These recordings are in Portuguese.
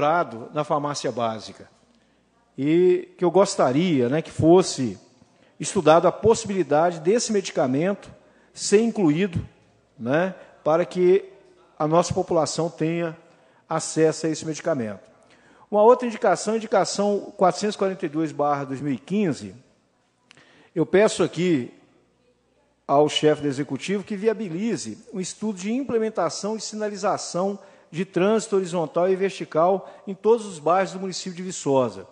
estruturado na farmácia básica e que eu gostaria, né, que fosse estudado a possibilidade desse medicamento ser incluído, né, para que a nossa população tenha acesso a esse medicamento. Uma outra indicação, indicação 442/2015, eu peço aqui ao chefe do Executivo que viabilize um estudo de implementação de sinalização de trânsito horizontal e vertical em todos os bairros do município de Viçosa.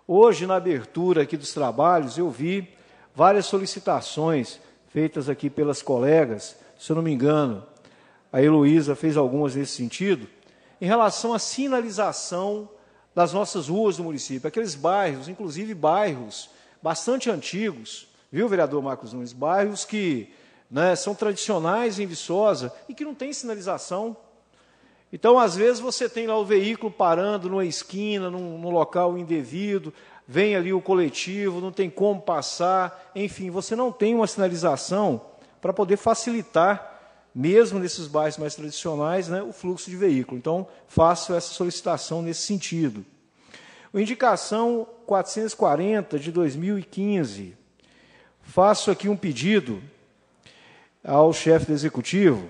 Hoje, na abertura aqui dos trabalhos, eu vi várias solicitações feitas aqui pelas colegas, se eu não me engano, a Heloísa fez algumas nesse sentido, em relação à sinalização das nossas ruas do município, aqueles bairros, inclusive bairros bastante antigos, viu, vereador Marcos Nunes? Bairros que, né, são tradicionais em Viçosa e que não tem sinalização. Então, às vezes, você tem lá o veículo parando numa esquina, num local indevido, vem ali o coletivo, não tem como passar, enfim, você não tem uma sinalização para poder facilitar, mesmo nesses bairros mais tradicionais, né, o fluxo de veículo. Então, faço essa solicitação nesse sentido. A indicação 440 de 2015, faço aqui um pedido ao chefe do Executivo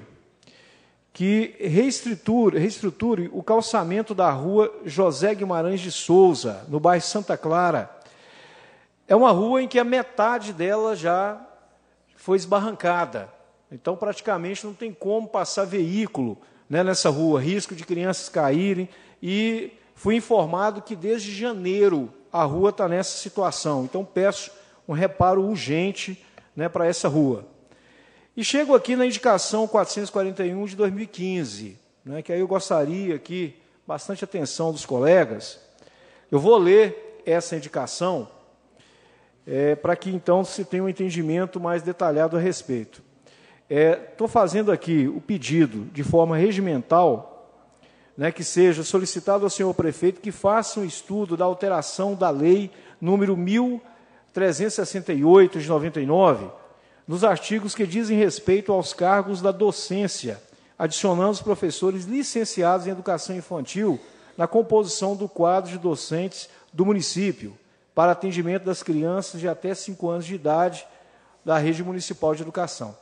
que reestruture o calçamento da rua José Guimarães de Souza, no bairro Santa Clara. É uma rua em que a metade dela já foi esbarrancada. Então, praticamente, não tem como passar veículo, né, nessa rua, risco de crianças caírem. E fui informado que, desde janeiro, a rua está nessa situação. Então, peço um reparo urgente, né, para essa rua. E chego aqui na indicação 441 de 2015, né, que aí eu gostaria aqui, bastante atenção dos colegas. Eu vou ler essa indicação para que, então, se tenha um entendimento mais detalhado a respeito. Estou fazendo aqui o pedido de forma regimental, né, que seja solicitado ao senhor prefeito que faça um estudo da alteração da lei número 1368 de 99, nos artigos que dizem respeito aos cargos da docência, adicionando os professores licenciados em educação infantil na composição do quadro de docentes do município, para atendimento das crianças de até 5 anos de idade da rede municipal de educação.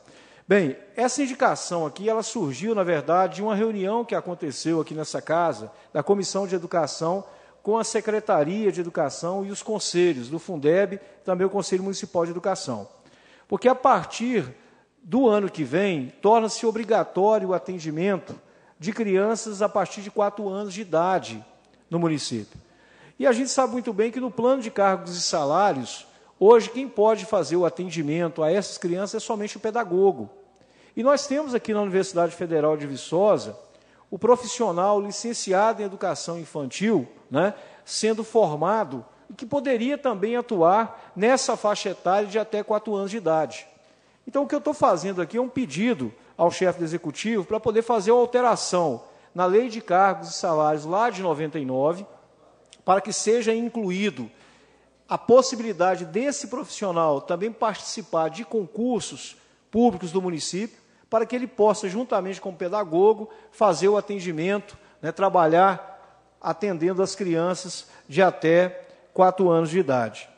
Bem, essa indicação aqui, ela surgiu, na verdade, de uma reunião que aconteceu aqui nessa casa, da Comissão de Educação, com a Secretaria de Educação e os conselhos do Fundeb, também o Conselho Municipal de Educação. Porque, a partir do ano que vem, torna-se obrigatório o atendimento de crianças a partir de 4 anos de idade no município. E a gente sabe muito bem que, no plano de cargos e salários, hoje, quem pode fazer o atendimento a essas crianças é somente o pedagogo. E nós temos aqui na Universidade Federal de Viçosa o profissional licenciado em educação infantil, né, sendo formado, e que poderia também atuar nessa faixa etária de até 4 anos de idade. Então, o que eu estou fazendo aqui é um pedido ao chefe do Executivo para poder fazer uma alteração na Lei de Cargos e Salários lá de 99, para que seja incluído a possibilidade desse profissional também participar de concursos públicos do município, para que ele possa, juntamente com o pedagogo, fazer o atendimento, né, trabalhar atendendo as crianças de até 4 anos de idade.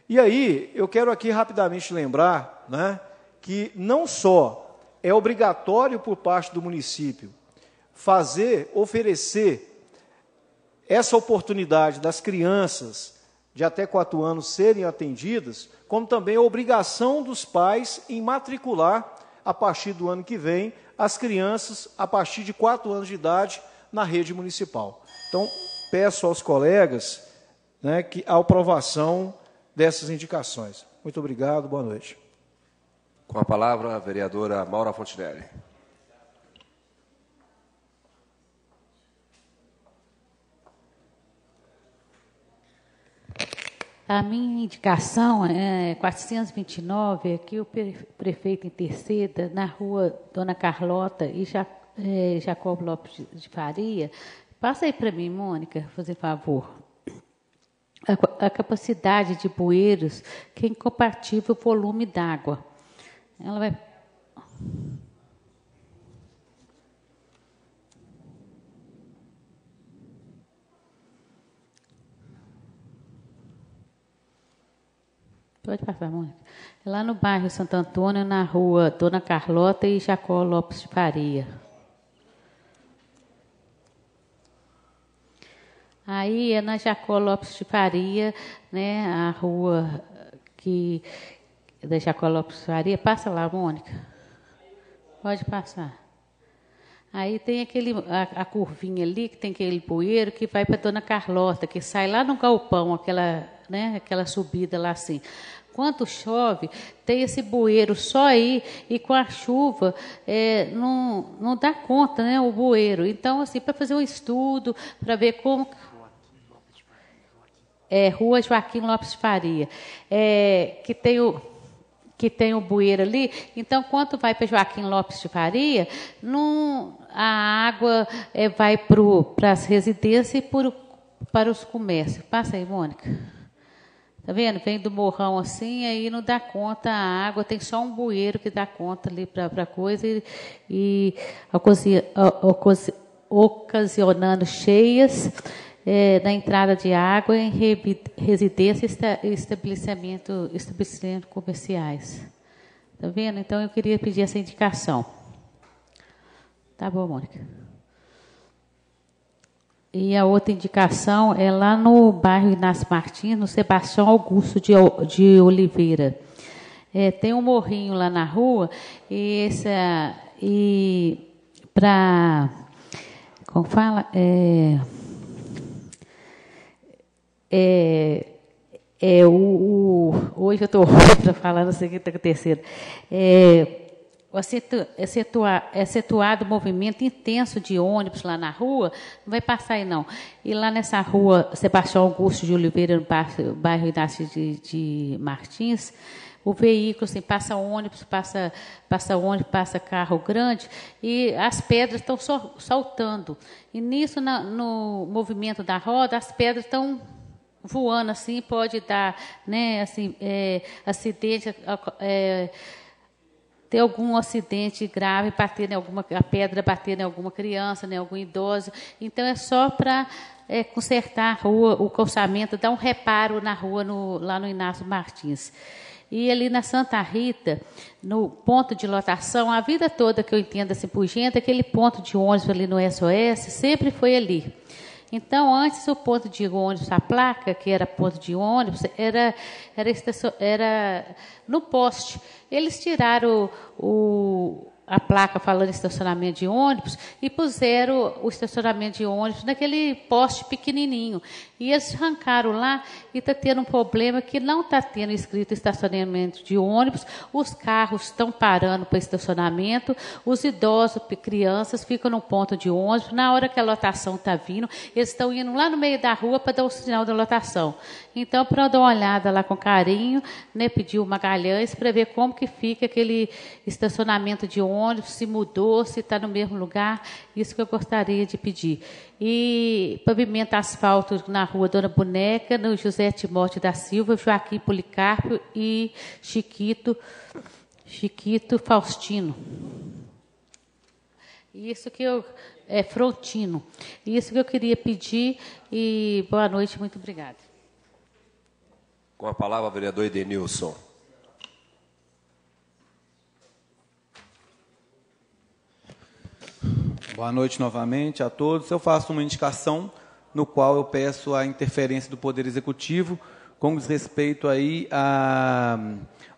E aí, eu quero aqui rapidamente lembrar, né, que não só é obrigatório por parte do município oferecer essa oportunidade das crianças de até 4 anos serem atendidas, como também a obrigação dos pais em matricular, a partir do ano que vem, as crianças a partir de 4 anos de idade na rede municipal. Então, peço aos colegas, né, a aprovação dessas indicações. Muito obrigado, boa noite. Com a palavra, a vereadora Maura Fontinelli. A minha indicação é 429, aqui o prefeito interceda na rua Dona Carlota e Jacob Lopes de Faria. Passa aí para mim, Mônica, fazer favor. A capacidade de bueiros que é incompatível com o volume d'água. Ela vai... Pode passar, Mônica. Lá no bairro Santo Antônio, na rua Dona Carlota e Jacó Lopes de Faria. Aí é na Jacó Lopes de Faria, né, a rua da Jacó Lopes de Faria. Passa lá, Mônica. Pode passar. Aí tem a curvinha ali, que tem aquele bueiro que vai para Dona Carlota, que sai lá no galpão, aquela subida lá assim. Quando chove, tem esse bueiro só aí, e com a chuva não dá conta, né, o bueiro. Então, assim, para fazer um estudo, para ver como... Rua Joaquim Lopes de Faria, que tem o bueiro ali. Então, quando vai para Joaquim Lopes de Faria, a água vai para as residências e para os comércios. Passa aí, Mônica. Está vendo? Vem do morrão assim, aí não dá conta a água, tem só um bueiro que dá conta ali para a coisa e ocasionando cheias na entrada de água em residências e estabelecimentos comerciais. Está vendo? Então, eu queria pedir essa indicação. Tá bom, Mônica. E a outra indicação é lá no bairro Inácio Martins, no Sebastião Augusto de Oliveira. Tem um morrinho lá na rua, como fala? Hoje eu estou para falar, não sei o que está acontecendo. Excetuado o movimento intenso de ônibus lá na rua, não vai passar aí não. E lá nessa rua, Sebastião Augusto de Oliveira, no bairro Inácio de Martins, o veículo, assim, passa ônibus, passa carro grande, e as pedras estão saltando. E nisso, no movimento da roda, as pedras estão voando, assim, pode dar, né, assim, acidente, ter algum acidente grave, a pedra bater em alguma criança, em algum idoso. Então, é só para consertar a rua, o calçamento, dar um reparo na rua, lá no Inácio Martins. E ali na Santa Rita, no ponto de lotação, a vida toda que eu entendo assim por gente, aquele ponto de ônibus ali no SOS, sempre foi ali. Então, antes o ponto de ônibus, a placa, que era ponto de ônibus, era no poste. Eles tiraram a placa falando em estacionamento de ônibus e puseram o estacionamento de ônibus naquele poste pequenininho. E eles arrancaram lá e está tendo um problema que não está tendo escrito estacionamento de ônibus, os carros estão parando para estacionamento, os idosos, crianças, ficam no ponto de ônibus, na hora que a lotação está vindo, eles estão indo lá no meio da rua para dar o sinal da lotação. Então, para eu dar uma olhada lá com carinho, né, pedir o Magalhães para ver como que fica aquele estacionamento de ônibus, se mudou, se está no mesmo lugar, isso que eu gostaria de pedir. E pavimento asfalto na rua Dona Boneca, no José Timóteo da Silva, Joaquim Policarpo e Chiquito Faustino. Isso que Frontino. Isso que eu queria pedir e boa noite, muito obrigada. Com a palavra, o vereador Edenilson. Boa noite novamente a todos. Eu faço uma indicação no qual eu peço a interferência do Poder Executivo com respeito aí a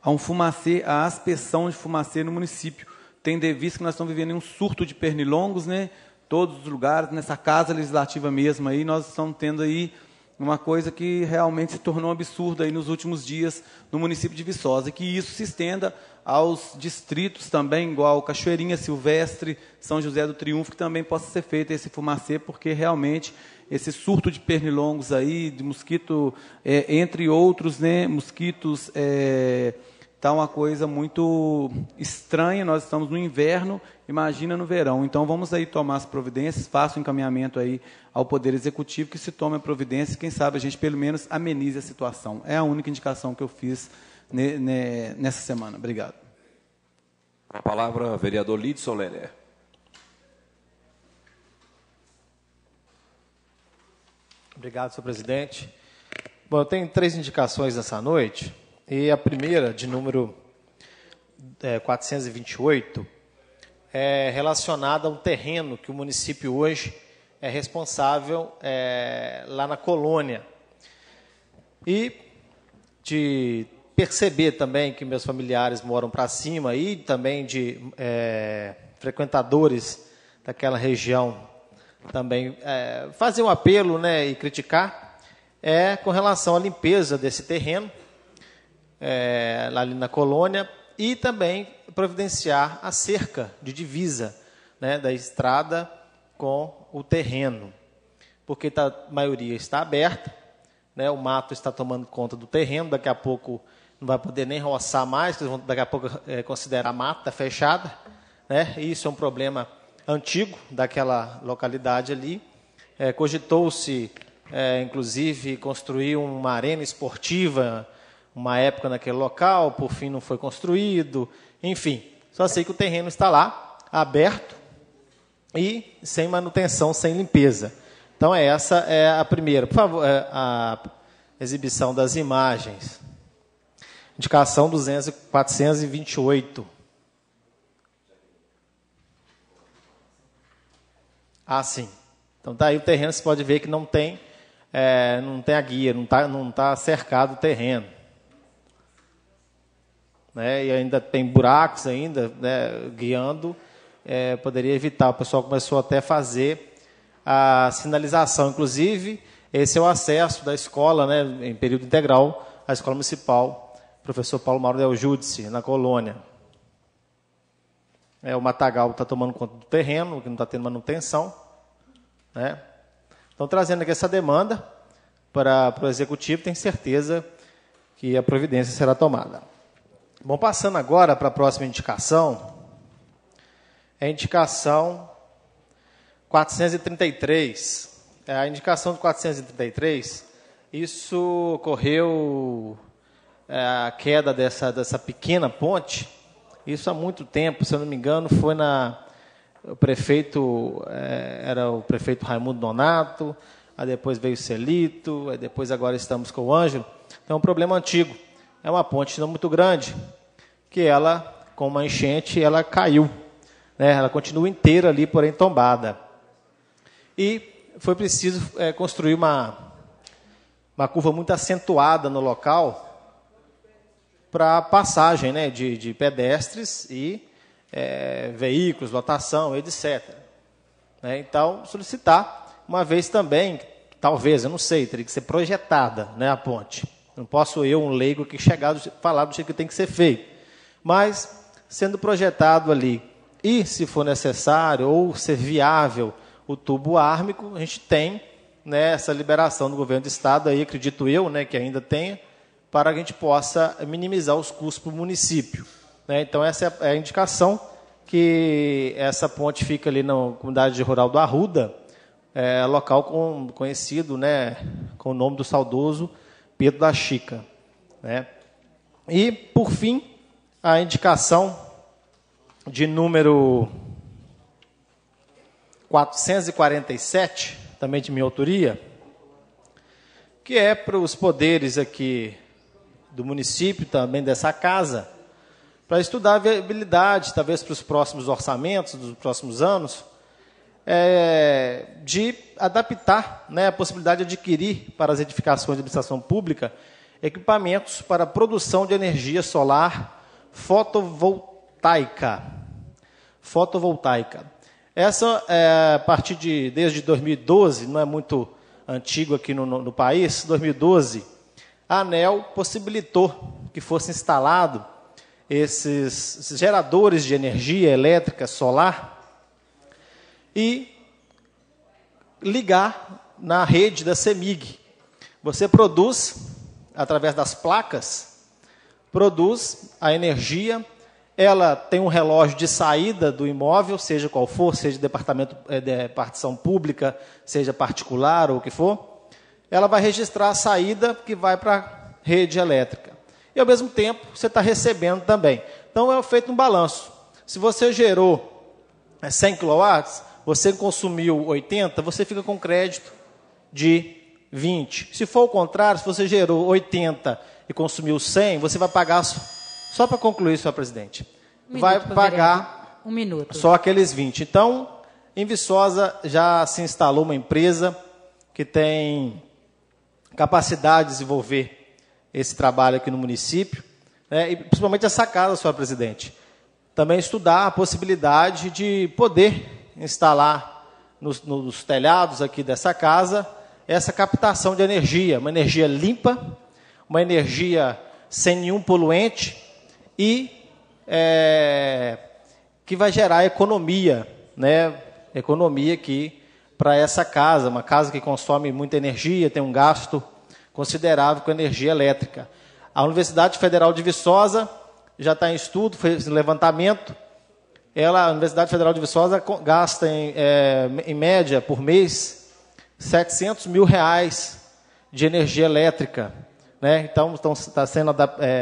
um fumacê, a aspersão de fumacê no município. Tendo em vista que nós estamos vivendo em um surto de pernilongos, né? Todos os lugares, nessa casa legislativa mesmo aí, nós estamos tendo aí uma coisa que realmente se tornou absurda aí nos últimos dias no município de Viçosa, e que isso se estenda aos distritos também, igual Cachoeirinha, Silvestre, São José do Triunfo, que também possa ser feito esse fumacê, porque realmente esse surto de pernilongos aí, de mosquito, entre outros, né, mosquitos, está uma coisa muito estranha. Nós estamos no inverno, imagina no verão. Então, vamos aí tomar as providências, faça o encaminhamento aí ao Poder Executivo, que se tome a providência, quem sabe a gente, pelo menos, amenize a situação. É a única indicação que eu fiz nessa semana. Obrigado. A palavra, vereador Lidson Lené. Obrigado, senhor presidente. Bom, eu tenho 3 indicações nessa noite. E a primeira, de número 428, é relacionada a um terreno que o município hoje é responsável lá na colônia. E de perceber também que meus familiares moram para cima e também de frequentadores daquela região também fazer um apelo, né, e criticar, com relação à limpeza desse terreno, lá ali na colônia, e também providenciar a cerca de divisa, né, da estrada com o terreno, porque a maioria está aberta, né, o mato está tomando conta do terreno, daqui a pouco não vai poder nem roçar mais, eles vão daqui a pouco considerar mata fechada, né, e isso é um problema antigo daquela localidade ali. Cogitou-se, inclusive, construir uma arena esportiva, uma época naquele local, por fim não foi construído, enfim, só sei que o terreno está lá, aberto e sem manutenção, sem limpeza. Então, essa é a primeira. Por favor, a exibição das imagens. Indicação 428. Sim. Então, tá aí o terreno, você pode ver que não tem a guia, não tá cercado o terreno. Né, e ainda tem buracos ainda, né, guiando, poderia evitar. O pessoal começou até a fazer a sinalização. Inclusive, esse é o acesso da escola, né, em período integral, à escola municipal, professor Paulo Mauro Del Giudice, na colônia. O matagal está tomando conta do terreno, que não está tendo manutenção. Né? Então, trazendo aqui essa demanda para o Executivo, tenho certeza que a providência será tomada. Bom, passando agora para a próxima indicação, é a indicação 433. A indicação de 433, isso ocorreu, a queda dessa pequena ponte, isso há muito tempo, se eu não me engano, foi o prefeito, era o prefeito Raimundo Donato, aí depois veio o Celito, aí depois agora estamos com o Ângelo. Então, é um problema antigo. É uma ponte não muito grande, que ela, com uma enchente, ela caiu. Né? Ela continua inteira ali, porém tombada. E foi preciso construir uma curva muito acentuada no local para passagem, né, de pedestres e veículos, lotação, etc. Né? Então, solicitar, uma vez também, talvez, eu não sei, teria que ser projetada, né, a ponte. Não posso eu, um leigo, que chegar falar do jeito que tem que ser feito. Mas, sendo projetado ali, e se for necessário, ou ser viável, o tubo ármico, a gente tem, né, essa liberação do governo do Estado, aí, acredito eu, né, que ainda tenha, para que a gente possa minimizar os custos para o município. Né? Então, essa é a indicação, que essa ponte fica ali na comunidade rural do Arruda, local conhecido, né, com o nome do saudoso Pedro da Chica. Né? E, por fim, a indicação de número 447, também de minha autoria, que é para os poderes aqui do município, também dessa casa, para estudar a viabilidade, talvez para os próximos orçamentos, dos próximos anos, de adaptar, né, a possibilidade de adquirir para as edificações de administração pública equipamentos para produção de energia solar fotovoltaica. Essa, a partir desde 2012, não é muito antigo aqui no país, 2012, a ANEEL possibilitou que fosse instalado esses geradores de energia elétrica solar e ligar na rede da CEMIG. Você produz, através das placas, produz a energia, ela tem um relógio de saída do imóvel, seja qual for, seja departamento de partição pública, seja particular ou o que for, ela vai registrar a saída que vai para a rede elétrica. E, ao mesmo tempo, você está recebendo também. Então, é feito um balanço. Se você gerou 100 kW, você consumiu 80, você fica com crédito de 20. Se for o contrário, se você gerou 80 e consumiu 100, você vai pagar, só para concluir, senhor presidente, vai minuto, pagar um minuto. só aqueles 20. Então, em Viçosa já se instalou uma empresa que tem capacidade de desenvolver esse trabalho aqui no município, né, e principalmente essa casa, senhor presidente. Também estudar a possibilidade de poder instalar nos telhados aqui dessa casa essa captação de energia, uma energia limpa, uma energia sem nenhum poluente e que vai gerar economia, né? Economia aqui para essa casa, uma casa que consome muita energia, tem um gasto considerável com energia elétrica. A Universidade Federal de Viçosa já está em estudo, fez levantamento. A Universidade Federal de Viçosa gasta, em média, por mês, R$700 mil de energia elétrica, né? Então, está sendo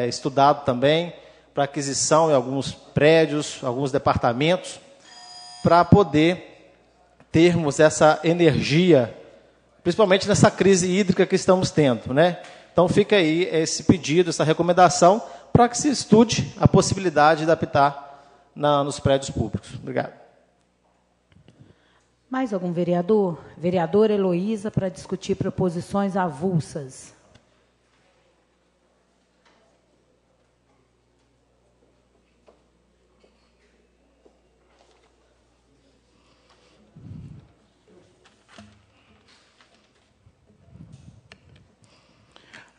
estudado também para aquisição em alguns prédios, alguns departamentos, para poder termos essa energia, principalmente nessa crise hídrica que estamos tendo, né? Então, fica aí esse pedido, essa recomendação, para que se estude a possibilidade de adaptar nos prédios públicos. Obrigado. Mais algum vereador? Vereadora Heloísa, para discutir proposições avulsas.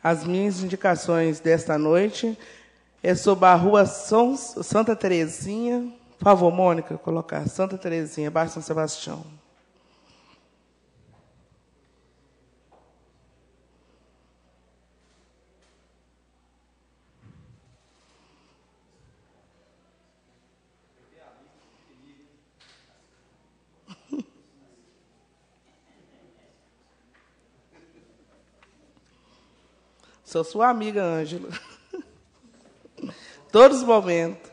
As minhas indicações desta noite é sobre a rua Santa Terezinha. Por favor, Mônica, colocar Santa Terezinha, Baixo São Sebastião. Sou sua amiga, Ângela. Todos os momentos.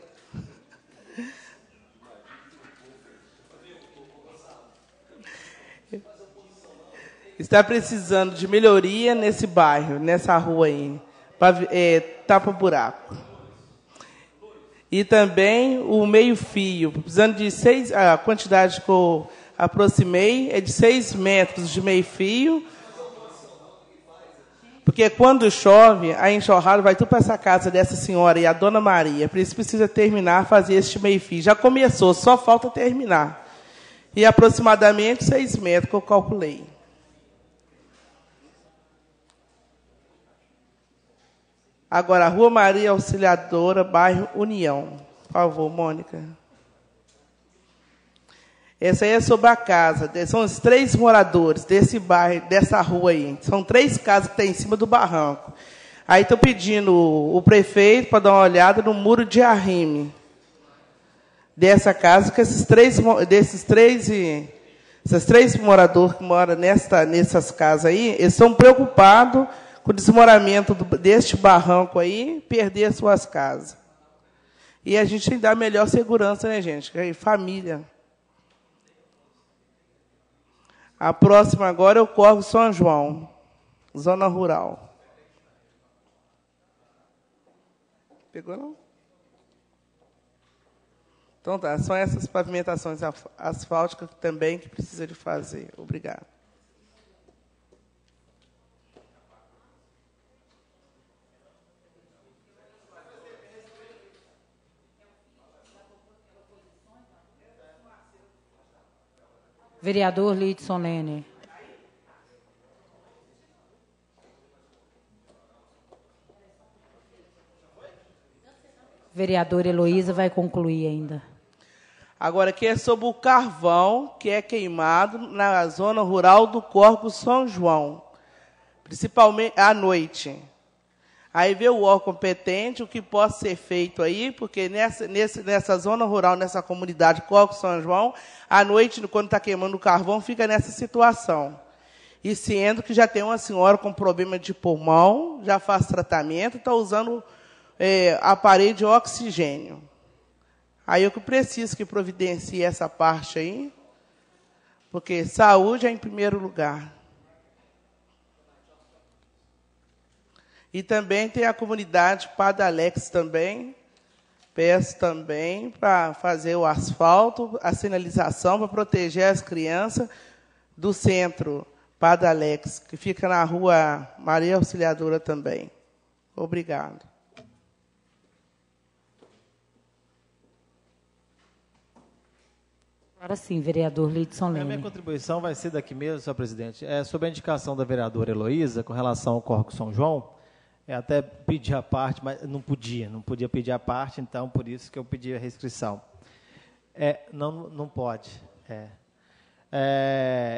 Está precisando de melhoria nesse bairro, nessa rua aí. Tapa-buraco. E também o meio-fio. Precisando de 6... A quantidade que eu aproximei é de 6 metros de meio-fio. Porque quando chove, a enxurrada vai tudo para essa casa dessa senhora e a dona Maria. Por isso precisa terminar, fazer este meio-fio. Já começou, só falta terminar. E aproximadamente 6 metros que eu calculei. Agora, Rua Maria Auxiliadora, bairro União. Por favor, Mônica. Essa aí é sobre a casa. São os 3 moradores desse bairro, dessa rua aí. São 3 casas que tem em cima do barranco. Aí estou pedindo o prefeito para dar uma olhada no muro de arrime dessa casa, que esses três moradores que moram nessas casas aí, eles estão preocupados com o desmoramento deste barranco aí, perder as suas casas. E a gente tem que dar melhor segurança, né, gente? Família. A próxima agora é o Córrego São João, zona rural. Pegou, não? Então tá, são essas pavimentações asfálticas também que precisa de fazer. Obrigado. Vereador Lidson Lene. Vereadora Heloísa vai concluir ainda. Agora, aqui é sobre o carvão que é queimado na zona rural do Córrego São João, principalmente à noite. Aí vê o órgão competente, o que pode ser feito aí, porque nessa zona rural, nessa comunidade Córrego São João, à noite, quando está queimando o carvão, fica nessa situação. E sendo que já tem uma senhora com problema de pulmão, já faz tratamento, está usando aparelho de oxigênio. Aí eu que preciso que providencie essa parte aí, porque saúde é em primeiro lugar. E também tem a comunidade Padre Alex também. Peço também para fazer o asfalto, a sinalização para proteger as crianças do centro Padre Alex, que fica na rua Maria Auxiliadora também. Obrigado. Agora sim, vereador Lidson A Lene. minha contribuição vai ser daqui mesmo, senhor presidente. É sobre a indicação da vereadora Heloísa com relação ao Córrego São João. Até pedi a parte, mas não podia pedir a parte, então por isso que eu pedi a restrição. Não pode.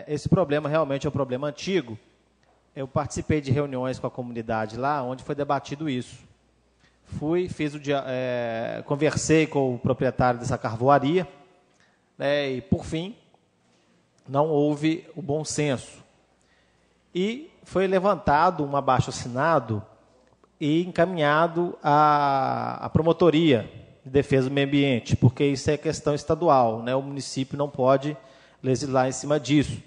Esse problema realmente é um problema antigo. Eu participei de reuniões com a comunidade lá, onde foi debatido isso. Conversei com o proprietário dessa carvoaria, né, e, por fim, não houve o bom senso. E foi levantado um abaixo-assinado e encaminhado à promotoria de defesa do meio ambiente, porque isso é questão estadual, né? O município não pode legislar em cima disso.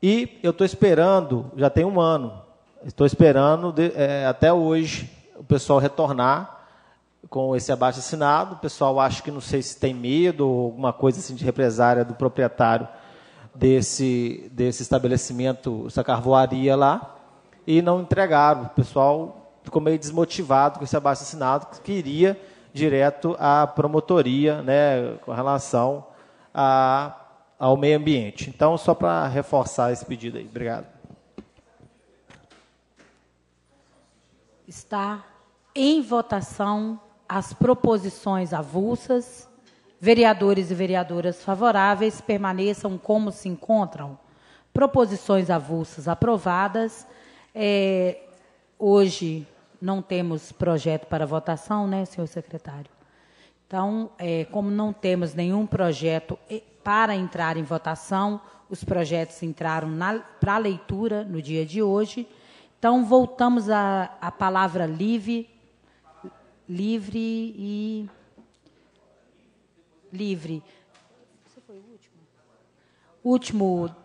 E eu estou esperando, já tem um ano, estou esperando até hoje o pessoal retornar com esse abaixo-assinado. O pessoal acha que, não sei se tem medo ou alguma coisa assim de represária do proprietário desse estabelecimento, essa carvoaria lá, e não entregaram. O pessoal ficou meio desmotivado com esse abaixo-assinado, que iria direto à promotoria, né, com relação ao meio ambiente. Então, só para reforçar esse pedido aí. Obrigado. Está em votação as proposições avulsas. Vereadores e vereadoras favoráveis permaneçam como se encontram. Proposições avulsas aprovadas. Hoje não temos projeto para votação, né, senhor secretário? Então, como não temos nenhum projeto para entrar em votação, os projetos entraram para leitura no dia de hoje. Então, voltamos à palavra livre. Você foi o último? O último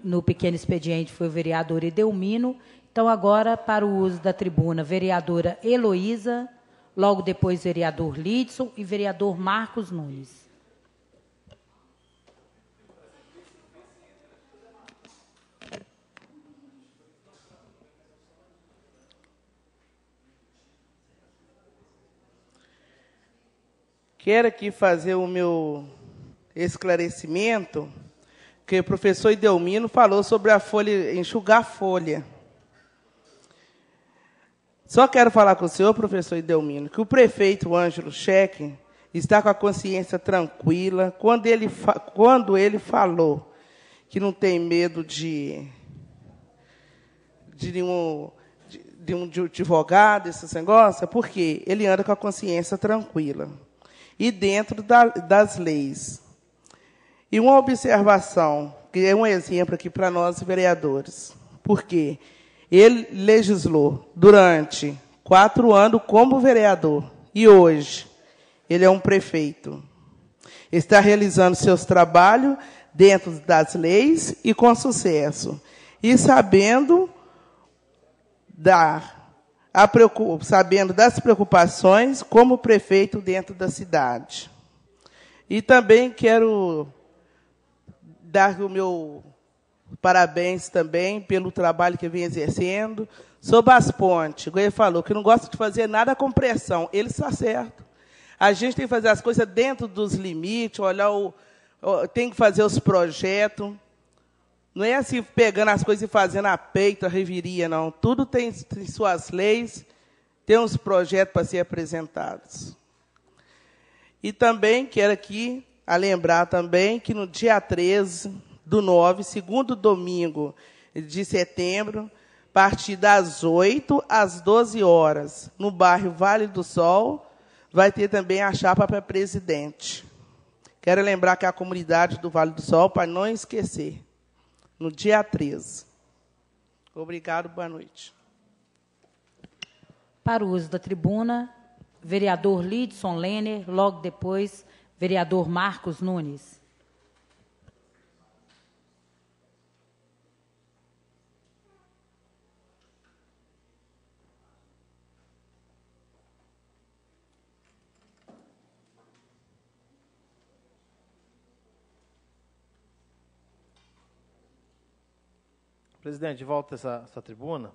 no pequeno expediente foi o vereador Edelmino. Então, agora, para o uso da tribuna, vereadora Heloísa, logo depois, vereador Lidson e vereador Marcos Nunes. Quero aqui fazer o meu esclarecimento, que o professor Edelmino falou sobre a folha, enxugar a folha. Só quero falar com o senhor, professor Edelmino, que o prefeito Ângelo Cheque está com a consciência tranquila quando ele falou que não tem medo de um advogado, esses negócios, porque ele anda com a consciência tranquila e dentro das leis. E uma observação, que é um exemplo aqui para nós, vereadores, porque ele legislou durante 4 anos como vereador e hoje ele é um prefeito. Está realizando seus trabalhos dentro das leis e com sucesso. E sabendo das preocupações como prefeito dentro da cidade. E também quero dar o meu parabéns também pelo trabalho que vem exercendo sobre as pontes. Ele falou que não gosta de fazer nada com pressão. Ele está certo. A gente tem que fazer as coisas dentro dos limites, tem que fazer os projetos. Não é assim, pegando as coisas e fazendo a peito, a reviria, não. Tudo tem suas leis, tem uns projetos para ser apresentados. E também quero aqui lembrar também que no dia 13/9, segundo domingo de setembro, a partir das 8 às 12 horas, no bairro Vale do Sol, vai ter também a chapa para presidente. Quero lembrar que a comunidade do Vale do Sol, para não esquecer, no dia 13. Obrigado, boa noite. Para o uso da tribuna, vereador Lidson Lene, logo depois, vereador Marcos Nunes. Presidente, de volta a essa tribuna,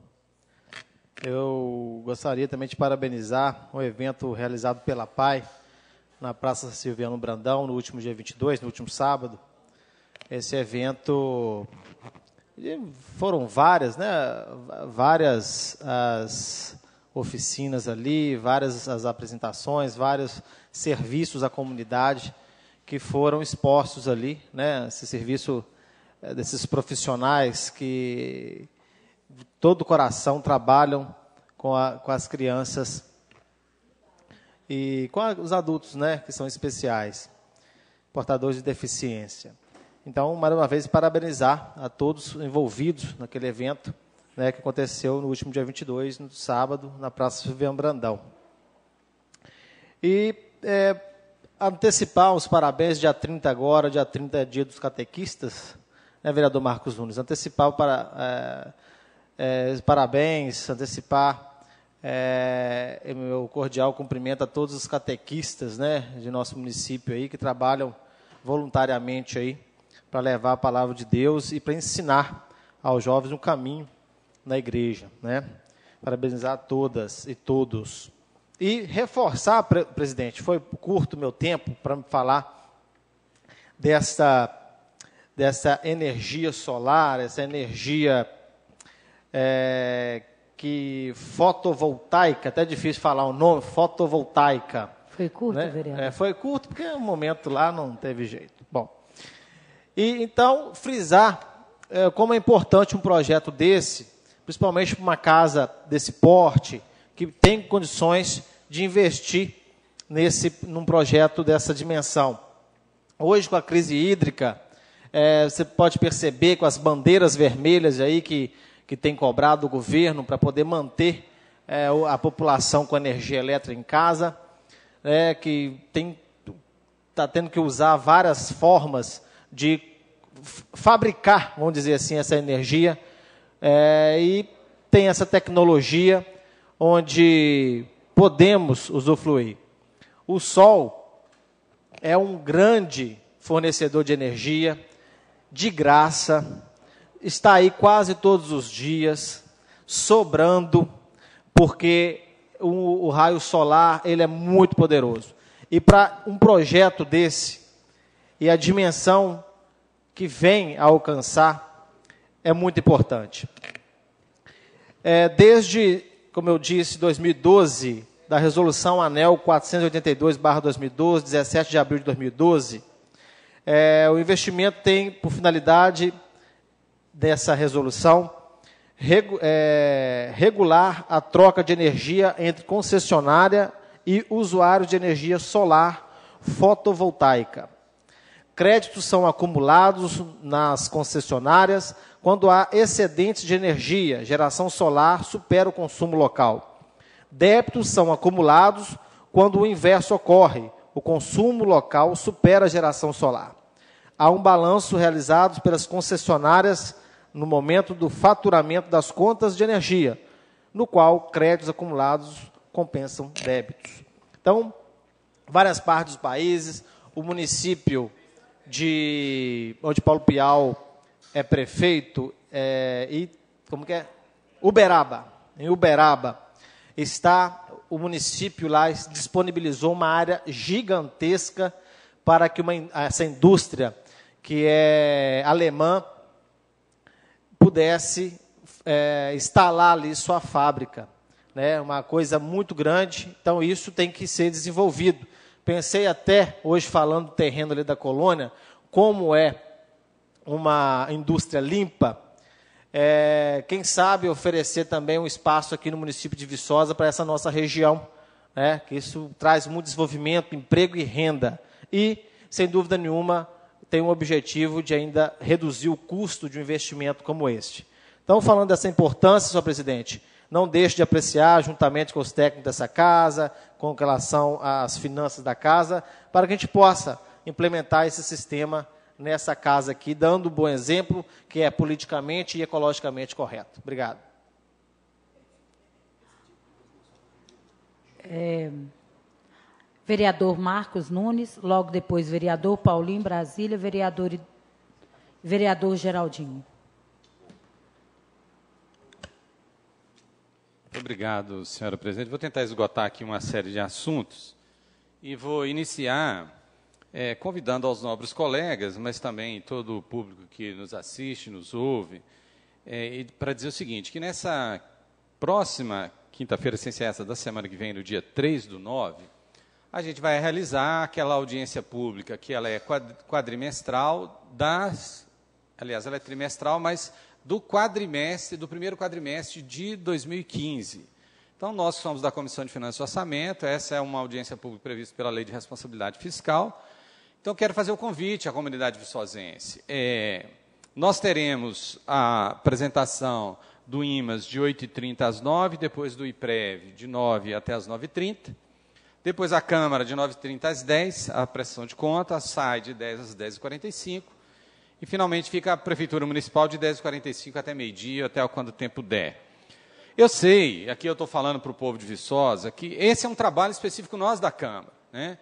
eu gostaria também de parabenizar o evento realizado pela PAI na Praça Silviano Brandão, no último dia 22, no último sábado. Esse evento, foram várias as oficinas ali, várias as apresentações, vários serviços à comunidade que foram expostos ali, né? Esse serviço desses profissionais que de todo o coração trabalham com as crianças e com os adultos, né, que são especiais, portadores de deficiência. Então, mais uma vez, parabenizar a todos envolvidos naquele evento, né, que aconteceu no último dia 22, no sábado, na Praça Silviano Brandão. E antecipar os parabéns, dia 30 agora, dia 30 é dia dos catequistas, né, vereador Marcos Nunes, antecipar parabéns, antecipar meu cordial cumprimento a todos os catequistas, né, de nosso município aí, que trabalham voluntariamente aí para levar a palavra de Deus e para ensinar aos jovens um caminho na igreja, né? Parabenizar a todas e todos. E reforçar, presidente, foi curto o meu tempo para me falar dessa energia solar, essa energia fotovoltaica, até difícil falar o nome, fotovoltaica. Foi curto, né, vereador? Foi curto porque o momento lá não teve jeito. Bom, e então frisar como é importante um projeto desse, principalmente para uma casa desse porte, que tem condições de investir num projeto dessa dimensão. Hoje, com a crise hídrica, você pode perceber com as bandeiras vermelhas aí que tem cobrado o governo para poder manter a população com energia elétrica em casa, que está tendo que usar várias formas de fabricar, vamos dizer assim, essa energia, e tem essa tecnologia onde podemos usufruir. O sol é um grande fornecedor de energia, de graça, está aí quase todos os dias, sobrando, porque o raio solar ele é muito poderoso. E para um projeto desse, e a dimensão que vem a alcançar, é muito importante. Desde, como eu disse, 2012, da Resolução ANEEL 482/2012, 17 de abril de 2012, o investimento tem por finalidade dessa resolução regular a troca de energia entre concessionária e usuário de energia solar fotovoltaica. Créditos são acumulados nas concessionárias quando há excedentes de energia, geração solar supera o consumo local. Débitos são acumulados quando o inverso ocorre, o consumo local supera a geração solar. Há um balanço realizado pelas concessionárias no momento do faturamento das contas de energia, no qual créditos acumulados compensam débitos. Então, várias partes dos países, o município onde Paulo Pial é prefeito, Uberaba. Em Uberaba, o município lá disponibilizou uma área gigantesca para que essa indústria, que é alemã, pudesse instalar ali sua fábrica, né? Uma coisa muito grande, então isso tem que ser desenvolvido. Pensei até, hoje falando do terreno ali da colônia, como é uma indústria limpa, quem sabe oferecer também um espaço aqui no município de Viçosa para essa nossa região, né? Que isso traz muito desenvolvimento, emprego e renda. E, sem dúvida nenhuma, tem o objetivo de ainda reduzir o custo de um investimento como este. Então, falando dessa importância, senhor presidente, não deixe de apreciar, juntamente com os técnicos dessa casa, com relação às finanças da casa, para que a gente possa implementar esse sistema nessa casa aqui, dando um bom exemplo, que é politicamente e ecologicamente correto. Obrigado. Vereador Marcos Nunes, logo depois vereador Paulinho Brasília, vereador Geraldinho. Muito obrigado, senhora presidente. Vou tentar esgotar aqui uma série de assuntos e vou iniciar convidando aos nobres colegas, mas também todo o público que nos assiste, nos ouve, para dizer o seguinte, que nessa próxima quinta-feira, sem ser essa da semana que vem, no dia 3/9, a gente vai realizar aquela audiência pública, que ela é quadrimestral aliás, ela é trimestral, mas do primeiro quadrimestre de 2015. Então, nós que somos da Comissão de Finanças e Orçamento, essa é uma audiência pública prevista pela Lei de Responsabilidade Fiscal. Então, quero fazer o convite à comunidade viçosense. Nós teremos a apresentação do IMAS de 8h30 às 9h, depois do IPREV de 9h até às 9h30, depois a Câmara de 9h30 às 10h, a prestação de contas, a SAI de 10h às 10h45, e finalmente fica a Prefeitura Municipal de 10h45 até meio-dia, até quando o tempo der. Eu sei, aqui eu estou falando para o povo de Viçosa, que esse é um trabalho específico nós da Câmara, né?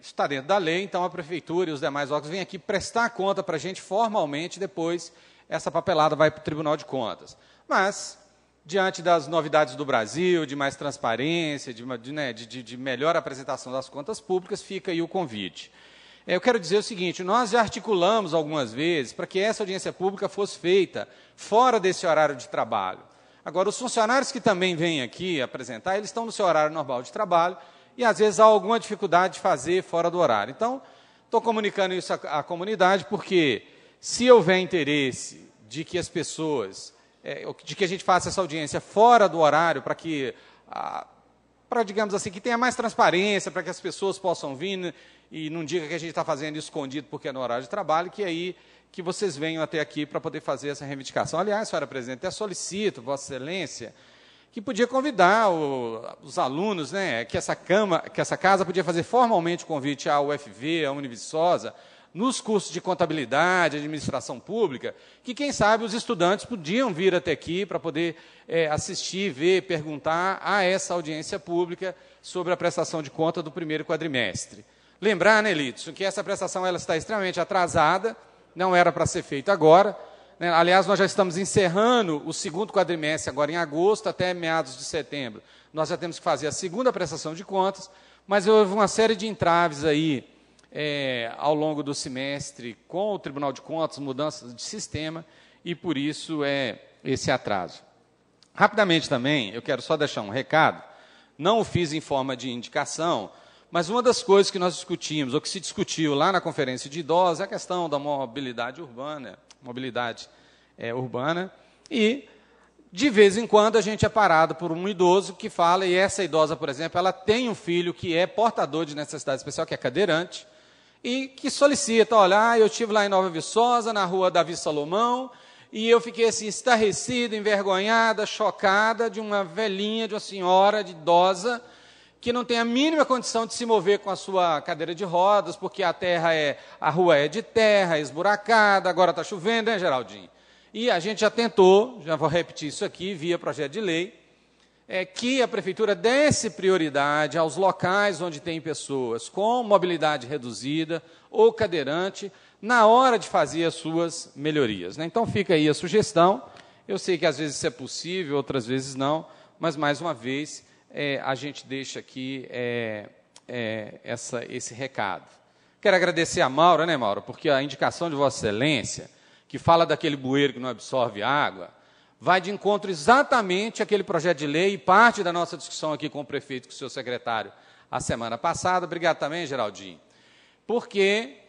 Está dentro da lei, então a Prefeitura e os demais órgãos vêm aqui prestar conta para a gente formalmente, depois essa papelada vai para o Tribunal de Contas. Mas, diante das novidades do Brasil, de mais transparência, de melhor apresentação das contas públicas, fica aí o convite. Eu quero dizer o seguinte, nós já articulamos algumas vezes para que essa audiência pública fosse feita fora desse horário de trabalho. Agora, os funcionários que também vêm aqui apresentar, eles estão no seu horário normal de trabalho, e, às vezes, há alguma dificuldade de fazer fora do horário. Então, estou comunicando isso à comunidade, porque, se houver interesse de que as pessoas, de que a gente faça essa audiência fora do horário, para que, digamos assim, que tenha mais transparência, para que as pessoas possam vir e não diga que a gente está fazendo isso escondido porque é no horário de trabalho, que aí que vocês venham até aqui para poder fazer essa reivindicação. Aliás, senhora presidente, até solicito, Vossa Excelência, que podia convidar os alunos, né, que essa casa podia fazer formalmente o convite à UFV, à Univiçosa, nos cursos de contabilidade, administração pública, que, quem sabe, os estudantes podiam vir até aqui para poder assistir, ver, perguntar a essa audiência pública sobre a prestação de conta do primeiro quadrimestre. Lembrar, né, Lidson, que essa prestação ela está extremamente atrasada, não era para ser feita agora. Aliás, nós já estamos encerrando o segundo quadrimestre agora em agosto, até meados de setembro. Nós já temos que fazer a segunda prestação de contas, mas houve uma série de entraves aí ao longo do semestre com o Tribunal de Contas, mudanças de sistema, e por isso esse atraso. Rapidamente também, eu quero só deixar um recado, não o fiz em forma de indicação, mas uma das coisas que nós discutimos, ou que se discutiu lá na Conferência de Idosos, é a questão da mobilidade urbana, e, de vez em quando, a gente é parado por um idoso que fala, e essa idosa, por exemplo, ela tem um filho que é portador de necessidade especial, que é cadeirante, e que solicita, olha, eu estive lá em Nova Viçosa, na rua Davi Salomão, e eu fiquei assim, estarrecida, envergonhada, chocada, de uma velhinha, de uma senhora, de idosa, que não tem a mínima condição de se mover com a sua cadeira de rodas, porque a rua é de terra, é esburacada, agora está chovendo, né, Geraldinho? E a gente já tentou, já vou repetir isso aqui, via projeto de lei, que a Prefeitura desse prioridade aos locais onde tem pessoas com mobilidade reduzida ou cadeirante, na hora de fazer as suas melhorias, né? Então, fica aí a sugestão. Eu sei que às vezes isso é possível, outras vezes não, mas, mais uma vez, a gente deixa aqui esse recado. Quero agradecer a Maura, né, Maura, porque a indicação de Vossa Excelência, que fala daquele bueiro que não absorve água, vai de encontro exatamente àquele projeto de lei e parte da nossa discussão aqui com o prefeito e com o seu secretário a semana passada. Obrigado também, Geraldinho. Porque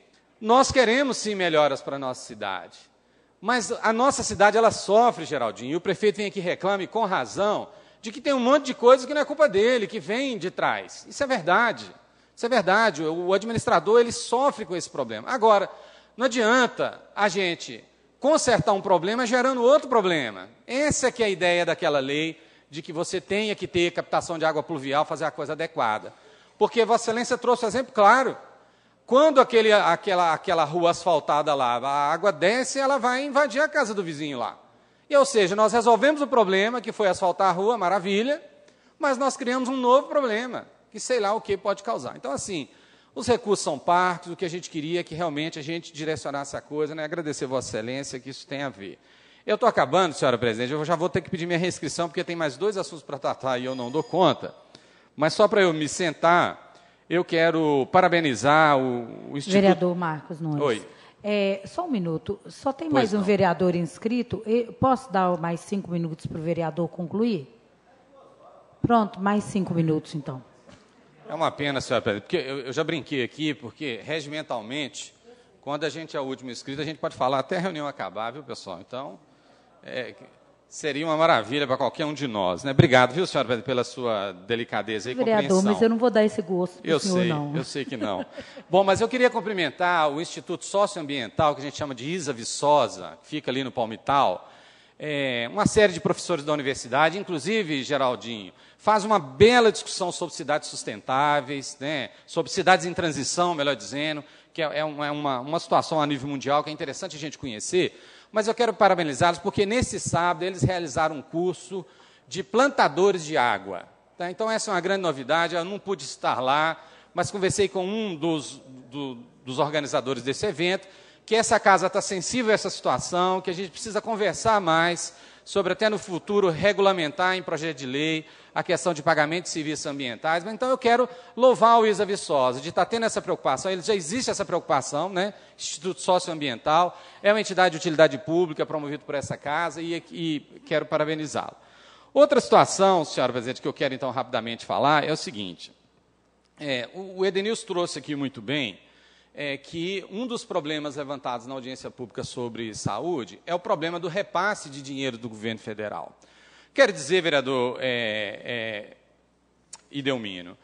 nós queremos, sim, melhoras para a nossa cidade. Mas a nossa cidade, ela sofre, Geraldinho, e o prefeito vem aqui e reclama, e com razão, de que tem um monte de coisa que não é culpa dele, que vem de trás. Isso é verdade. Isso é verdade. O administrador, ele sofre com esse problema. Agora, não adianta a gente consertar um problema gerando outro problema. Essa que é a ideia daquela lei, de que você tenha que ter captação de água pluvial, fazer a coisa adequada. Porque Vossa Excelência trouxe um exemplo claro. Quando aquela rua asfaltada lá, a água desce, ela vai invadir a casa do vizinho lá. Ou seja, nós resolvemos o problema, que foi asfaltar a rua, maravilha, mas nós criamos um novo problema, que sei lá o que pode causar. Então, assim, os recursos são parcos, o que a gente queria é que realmente a gente direcionasse a coisa, né? Agradecer a Vossa Excelência, que isso tem a ver. Eu estou acabando, senhora presidente, eu já vou ter que pedir minha reinscrição, porque tem mais 2 assuntos para tratar e eu não dou conta. Mas só para eu me sentar, eu quero parabenizar o Instituto... Vereador Marcos Nunes. Oi. Só um minuto. Só tem Pois mais um não. vereador inscrito. Posso dar mais 5 minutos para o vereador concluir? Pronto, mais 5 minutos, então. É uma pena, senhora presidente, porque eu já brinquei aqui, porque regimentalmente, quando a gente é o último inscrito, a gente pode falar até a reunião acabar, viu, pessoal? Então, seria uma maravilha para qualquer um de nós, né? Obrigado, viu, senhora presidente, pela sua delicadeza e Vereador, compreensão. mas eu não vou dar esse gosto para o senhor, não. Eu sei que não. Bom, mas eu queria cumprimentar o Instituto Socioambiental, que a gente chama de Isa Viçosa, que fica ali no Palmital, uma série de professores da universidade, inclusive, Geraldinho, faz uma bela discussão sobre cidades sustentáveis, né, sobre cidades em transição, melhor dizendo, que é uma situação a nível mundial que é interessante a gente conhecer, mas eu quero parabenizá-los porque nesse sábado eles realizaram um curso de plantadores de água. Tá? Então essa é uma grande novidade, eu não pude estar lá, mas conversei com um dos organizadores desse evento, que essa casa está sensível a essa situação, que a gente precisa conversar mais sobre até no futuro regulamentar em projeto de lei a questão de pagamento de serviços ambientais. Mas, então eu quero louvar o Isa Viçosa de estar tendo essa preocupação. Ele já existe essa preocupação, né? Instituto Socioambiental é uma entidade de utilidade pública promovida por essa casa e quero parabenizá-lo. Outra situação, senhora presidente, que eu quero então rapidamente falar é o seguinte. O Edenilson trouxe aqui muito bem que um dos problemas levantados na audiência pública sobre saúde é o problema do repasse de dinheiro do governo federal. Quero dizer, vereador Idelmino,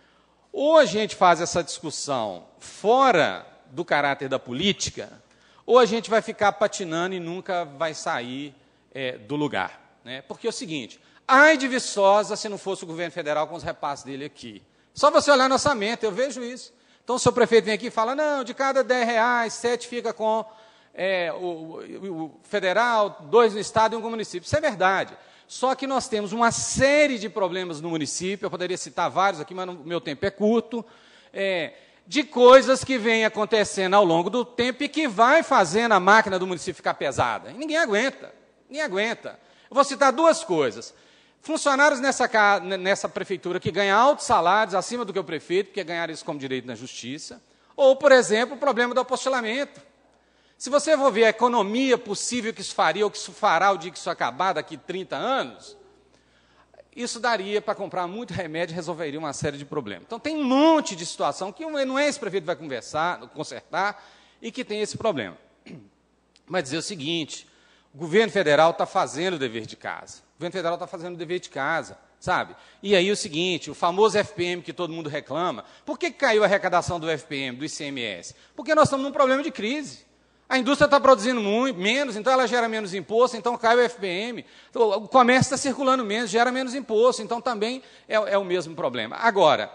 ou a gente faz essa discussão fora do caráter da política, ou a gente vai ficar patinando e nunca vai sair do lugar. Né? Porque é o seguinte, ai de Viçosa se não fosse o governo federal com os repasses dele aqui. Só você olhar no orçamento, eu vejo isso. Então, o seu prefeito vem aqui e fala, não, de cada R$10, 7 fica com o federal, 2 no estado e 1 com o município. Isso é verdade. Só que nós temos uma série de problemas no município, eu poderia citar vários aqui, mas o meu tempo é curto, de coisas que vêm acontecendo ao longo do tempo e que vai fazendo a máquina do município ficar pesada. E ninguém aguenta, ninguém aguenta. Eu vou citar 2 coisas. Funcionários nessa prefeitura que ganham altos salários, acima do que o prefeito, porque ganharam isso como direito na justiça. Ou, por exemplo, o problema do apostilamento. Se você for ver a economia possível que isso faria, ou que isso fará o dia que isso acabar, daqui 30 anos, isso daria para comprar muito remédio e resolveria uma série de problemas. Então, tem um monte de situação que não é esse prefeito que vai consertar e que tem esse problema. Mas dizer o seguinte, o governo federal está fazendo o dever de casa. O governo federal está fazendo o dever de casa, sabe? E aí o seguinte, o famoso FPM que todo mundo reclama, por que caiu a arrecadação do FPM, do ICMS? Porque nós estamos num problema de crise. A indústria está produzindo menos, então ela gera menos imposto, então cai o FPM. O comércio está circulando menos, gera menos imposto, então também é o mesmo problema. Agora,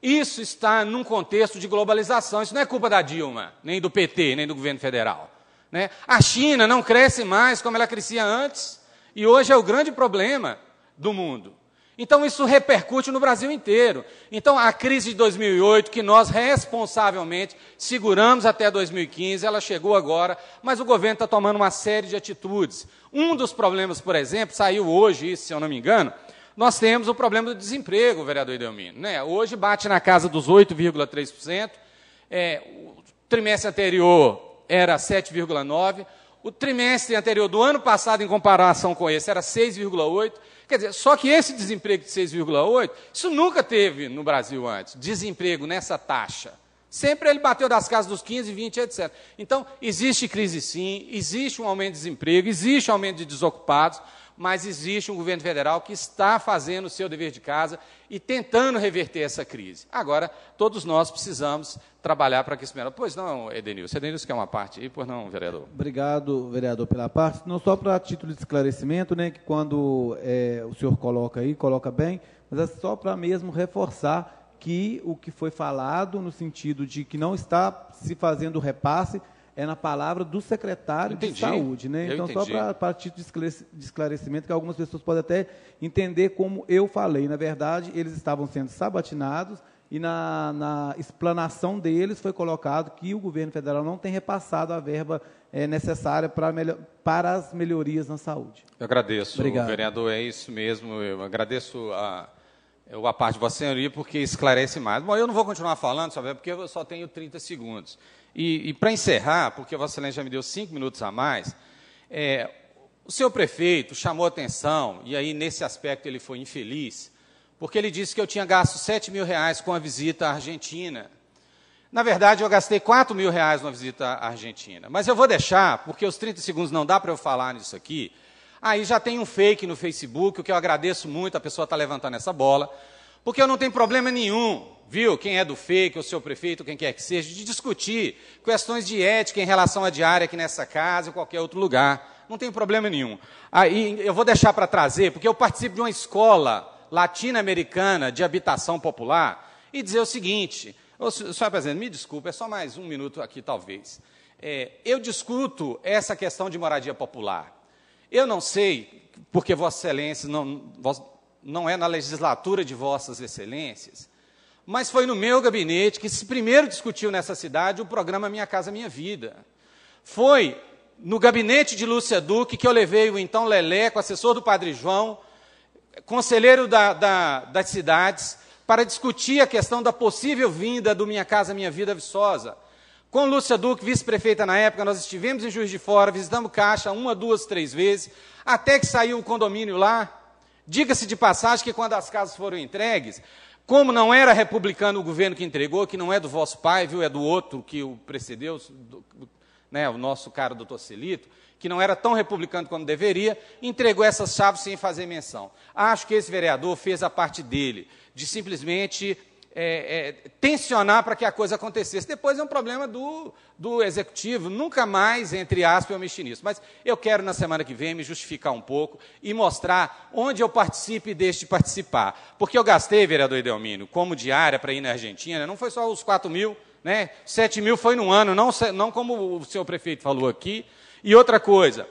isso está num contexto de globalização, isso não é culpa da Dilma, nem do PT, nem do governo federal. Né? A China não cresce mais como ela crescia antes, e hoje é o grande problema do mundo. Então, isso repercute no Brasil inteiro. Então, a crise de 2008, que nós responsavelmente seguramos até 2015, ela chegou agora, mas o governo está tomando uma série de atitudes. Um dos problemas, por exemplo, saiu hoje, se eu não me engano, nós temos o problema do desemprego, vereador Idelmino. Né? Hoje bate na casa dos 8,3%, o trimestre anterior era 7,9%, o trimestre anterior do ano passado, em comparação com esse, era 6,8%. Quer dizer, só que esse desemprego de 6,8%, isso nunca teve no Brasil antes, desemprego nessa taxa. Sempre ele bateu das casas dos 15, 20, etc. Então, existe crise sim, existe um aumento de desemprego, existe um aumento de desocupados, mas existe um governo federal que está fazendo o seu dever de casa e tentando reverter essa crise. Agora, todos nós precisamos trabalhar para que isso melhore. Pois não, Edenilson. Edenilson quer uma parte aí, pois não, vereador? Obrigado, vereador, pela parte. Não só para título de esclarecimento, né, que quando o senhor coloca aí, coloca bem, mas é só para mesmo reforçar que o que foi falado no sentido de que não está se fazendo repasse é na palavra do secretário de Saúde. Né? Então, só para título de esclarecimento, que algumas pessoas podem até entender como eu falei. Na verdade, eles estavam sendo sabatinados e na explanação deles foi colocado que o governo federal não tem repassado a verba necessária para as melhorias na saúde. Eu agradeço, Obrigado. vereador, é isso mesmo. Eu agradeço a parte de Vossa Senhoria, porque esclarece mais. Bom, eu não vou continuar falando, sabe, porque eu só tenho 30 segundos. E para encerrar, porque Vossa Excelência já me deu 5 minutos a mais, o senhor prefeito chamou atenção, e aí nesse aspecto ele foi infeliz, porque ele disse que eu tinha gasto R$7.000 com a visita à Argentina. Na verdade, eu gastei R$4.000 numa visita à Argentina. Mas eu vou deixar, porque os 30 segundos não dá para eu falar nisso aqui. Aí já tem um fake no Facebook, o que eu agradeço muito, a pessoa está levantando essa bola, porque eu não tenho problema nenhum, viu, quem é do fake, o seu prefeito, quem quer que seja, de discutir questões de ética em relação à diária aqui nessa casa ou qualquer outro lugar. Não tem problema nenhum. Aí eu vou deixar para trazer, porque eu participo de uma escola latino-americana de habitação popular, e dizer o seguinte, senhor presidente, me desculpe, é só mais 1 minuto aqui, talvez. Eu discuto essa questão de moradia popular. Eu não sei, porque Vossa Excelência não é na legislatura de Vossas Excelências, mas foi no meu gabinete que se primeiro discutiu nessa cidade o programa Minha Casa Minha Vida. Foi no gabinete de Lúcia Duque que eu levei o então Leleco, assessor do Padre João, conselheiro das cidades, para discutir a questão da possível vinda do Minha Casa Minha Vida Viçosa. Com Lúcia Duque, vice-prefeita na época, nós estivemos em Juiz de Fora, visitamos Caixa 1, 2, 3 vezes, até que saiu o condomínio lá. Diga-se de passagem que quando as casas foram entregues, como não era republicano o governo que entregou, que não é do vosso pai, viu, é do outro que o precedeu, o nosso caro doutor Celito, que não era tão republicano como deveria, entregou essas chaves sem fazer menção. Acho que esse vereador fez a parte dele, de simplesmente tensionar para que a coisa acontecesse. Depois é um problema do executivo, nunca mais, entre aspas, eu mexi nisso. Mas eu quero, na semana que vem, me justificar um pouco e mostrar onde eu participo e deixo de participar. Porque eu gastei, vereador Edelmino, como diária para ir na Argentina, não foi só os 4.000, né? 7.000 foi no ano, não como o senhor prefeito falou aqui. E outra coisa,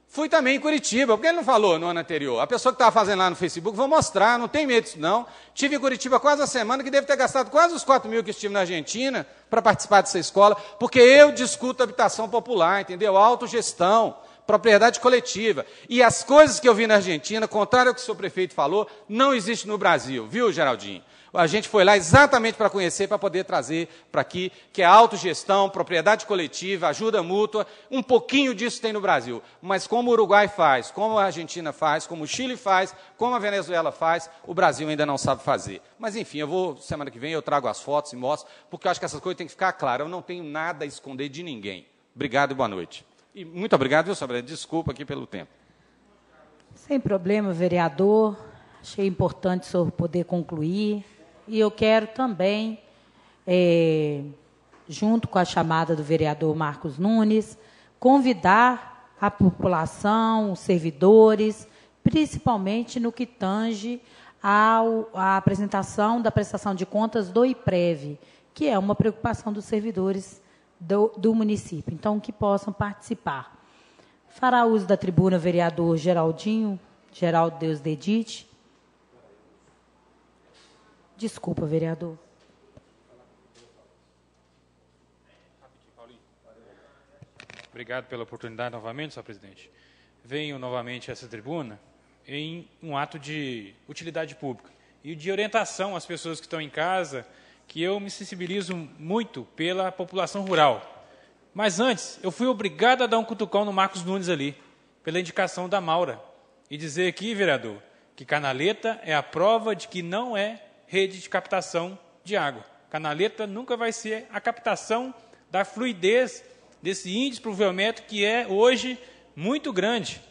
fui também em Curitiba, porque ele não falou no ano anterior. A pessoa que estava fazendo lá no Facebook, vou mostrar, não tem medo disso não. Estive em Curitiba quase a semana, que deve ter gastado quase os 4.000 que estive na Argentina para participar dessa escola, porque eu discuto habitação popular, entendeu? Autogestão, propriedade coletiva. E as coisas que eu vi na Argentina, contrário ao que o senhor prefeito falou, não existe no Brasil, viu, Geraldinho? A gente foi lá exatamente para conhecer, para poder trazer para aqui, que é autogestão, propriedade coletiva, ajuda mútua, um pouquinho disso tem no Brasil. Mas como o Uruguai faz, como a Argentina faz, como o Chile faz, como a Venezuela faz, o Brasil ainda não sabe fazer. Mas, enfim, semana que vem eu trago as fotos e mostro, porque eu acho que essas coisas têm que ficar claras. Eu não tenho nada a esconder de ninguém. Obrigado e boa noite. E muito obrigado, viu, senhor? Desculpa aqui pelo tempo. Sem problema, vereador. Achei importante o senhor poder concluir. E eu quero também, junto com a chamada do vereador Marcos Nunes, convidar a população, os servidores, principalmente no que tange à apresentação da prestação de contas do IPREV, que é uma preocupação dos servidores do município. Então, que possam participar. Fará uso da tribuna o vereador Geraldo Deus Dedite. Desculpa, vereador. Obrigado pela oportunidade novamente, senhor presidente. Venho novamente a essa tribuna em um ato de utilidade pública e de orientação às pessoas que estão em casa, que eu me sensibilizo muito pela população rural. Mas antes, eu fui obrigado a dar um cutucão no Marcos Nunes ali, pela indicação da Maura, e dizer aqui, vereador, que Canaleta é a prova de que não é rede de captação de água. Canaleta nunca vai ser a captação da fluidez desse índice pluviométrico que é hoje muito grande.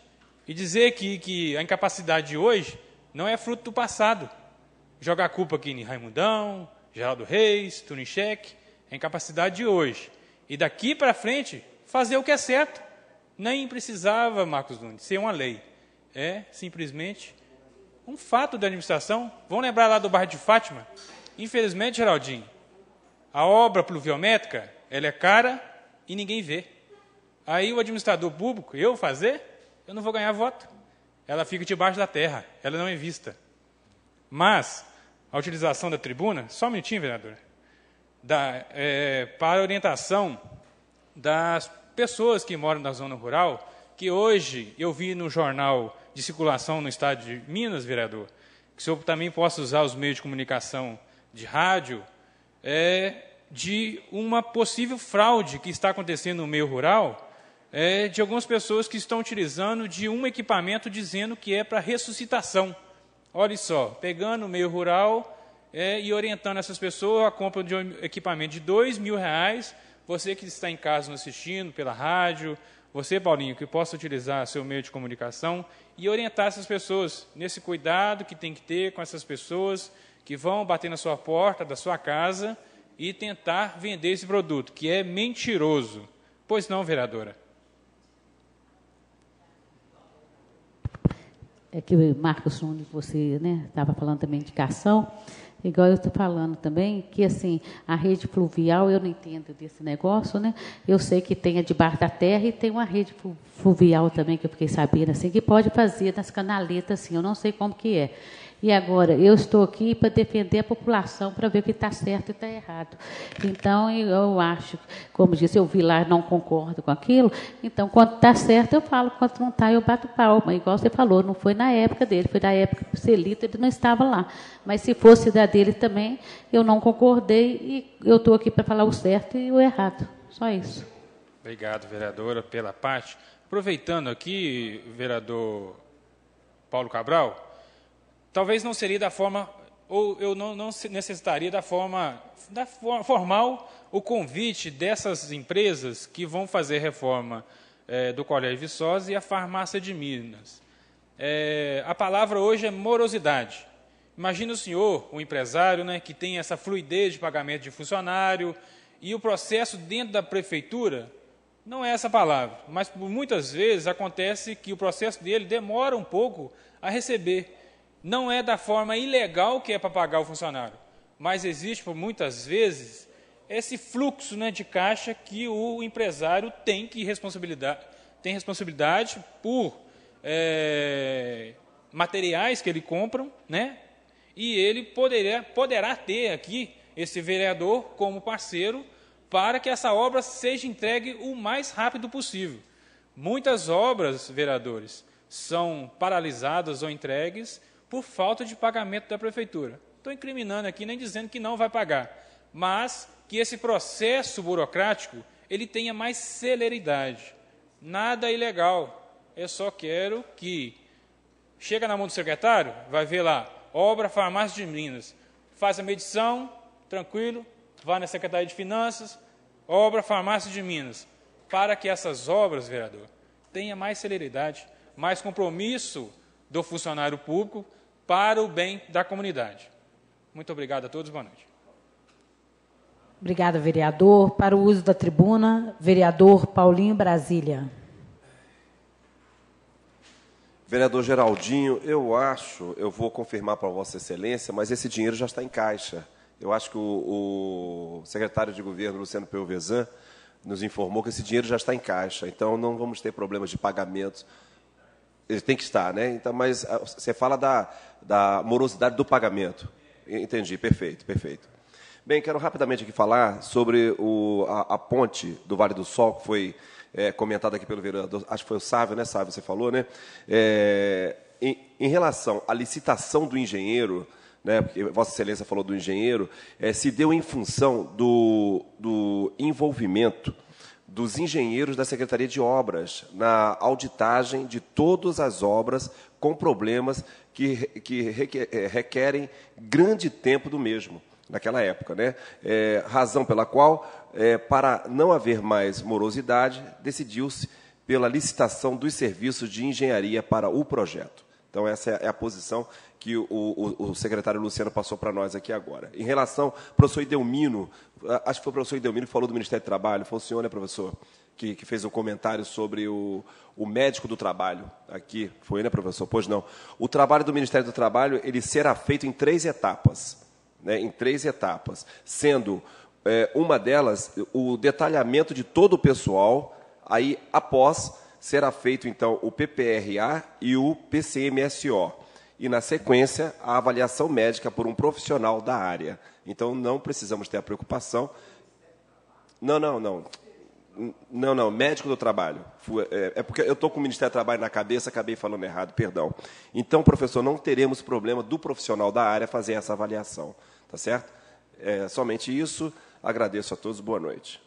E dizer que a incapacidade de hoje não é fruto do passado. Jogar a culpa aqui em Raimundão, Geraldo Reis, Tunicek, é a incapacidade de hoje. E daqui para frente, fazer o que é certo. Nem precisava, Marcos Nunes, ser uma lei. É simplesmente um fato da administração. Vamos lembrar lá do bairro de Fátima? Infelizmente, Geraldinho, a obra pluviométrica, ela é cara e ninguém vê. Aí o administrador público, eu não vou ganhar voto. Ela fica debaixo da terra, ela não é vista. Mas a utilização da tribuna, só um minutinho, vereadora, para a orientação pessoas que moram na zona rural, que hoje eu vi no jornal de circulação no estado de Minas, vereador, que o senhor também possa usar os meios de comunicação de rádio, de uma possível fraude que está acontecendo no meio rural, de algumas pessoas que estão utilizando de um equipamento dizendo que é para ressuscitação. Olha só, pegando o meio rural e orientando essas pessoas a compra de um equipamento de R$2.000, você que está em casa nos assistindo pela rádio, você, Paulinho, que possa utilizar seu meio de comunicação e orientar essas pessoas nesse cuidado que tem que ter com essas pessoas que vão bater na sua porta da sua casa e tentar vender esse produto, que é mentiroso. Pois não, vereadora? É que o Marcos Júnior, você estava falando também de indicação, igual eu estou falando também, que assim, a rede fluvial, eu não entendo desse negócio, né? Eu sei que tem a debaixo da terra e tem uma rede fluvial também, que eu fiquei sabendo, assim, que pode fazer nas canaletas, assim, eu não sei como que é. E agora, eu estou aqui para defender a população, para ver o que está certo e está errado. Então, eu acho, como disse, eu vi lá, não concordo com aquilo, então, quando está certo, eu falo, quando não está, eu bato palma. Igual você falou, não foi na época dele, foi na época do Celito, ele não estava lá. Mas, se fosse da dele também, eu não concordei e eu estou aqui para falar o certo e o errado. Só isso. Obrigado, vereadora, pela parte. Aproveitando aqui, vereador Paulo Cabral, talvez não seria da forma, ou eu não necessitaria da forma formal o convite dessas empresas que vão fazer reforma do Colégio Viçosa e a farmácia de Minas. A palavra hoje é morosidade. Imagina o senhor, o empresário, que tem essa fluidez de pagamento de funcionário, e o processo dentro da prefeitura não é essa palavra, mas muitas vezes acontece que o processo dele demora um pouco a receber. Não é da forma ilegal que é para pagar o funcionário, mas existe, por muitas vezes, esse fluxo de caixa que o empresário tem responsabilidade por materiais que ele compra, e ele poderá ter aqui esse vereador como parceiro para que essa obra seja entregue o mais rápido possível. Muitas obras, vereadores, são paralisadas ou entregues por falta de pagamento da prefeitura. Estou incriminando aqui, nem dizendo que não vai pagar, mas que esse processo burocrático ele tenha mais celeridade. Nada ilegal. Eu só quero que chega na mão do secretário, vai ver lá, obra farmácia de Minas, faz a medição, tranquilo, vai na Secretaria de Finanças, obra farmácia de Minas, para que essas obras, vereador, tenha mais celeridade, mais compromisso do funcionário público para o bem da comunidade. Muito obrigado a todos, boa noite. Obrigada, vereador. Para o uso da tribuna, vereador Paulinho Brasília. Vereador Geraldinho, eu vou confirmar para Vossa Excelência, mas esse dinheiro já está em caixa. Eu acho que o secretário de governo, Luciano Pelvezan, nos informou que esse dinheiro já está em caixa, então não vamos ter problemas de pagamentos. Ele tem que estar, Então, mas você fala da morosidade do pagamento. Entendi, perfeito. Bem, quero rapidamente aqui falar sobre a ponte do Vale do Sol, que foi comentada aqui pelo vereador, acho que foi o Sávio, Sávio, você falou, em relação à licitação do engenheiro, porque Vossa Excelência falou do engenheiro, se deu em função do envolvimento dos engenheiros da Secretaria de Obras na auditagem de todas as obras com problemas que requerem grande tempo do mesmo, naquela época. Razão pela qual, para não haver mais morosidade, decidiu-se pela licitação dos serviços de engenharia para o projeto. Então, essa é a posição que o secretário Luciano passou para nós aqui agora. Em relação ao professor Idelmino, acho que foi o professor Idelmino que falou do Ministério do Trabalho, foi o senhor, professor, que fez um comentário sobre o médico do trabalho. Aqui, foi, professor? Pois não. O trabalho do Ministério do Trabalho, ele será feito em 3 etapas. Em 3 etapas, sendo uma delas o detalhamento de todo o pessoal, aí, após, será feito, então, o PPRA e o PCMSO. E, na sequência, a avaliação médica por um profissional da área. Então, não precisamos ter a preocupação. Não Não, médico do trabalho. É porque eu estou com o Ministério do Trabalho na cabeça, acabei falando errado, perdão. Então, professor, não teremos problema do profissional da área fazer essa avaliação. Tá certo? É somente isso. Agradeço a todos. Boa noite.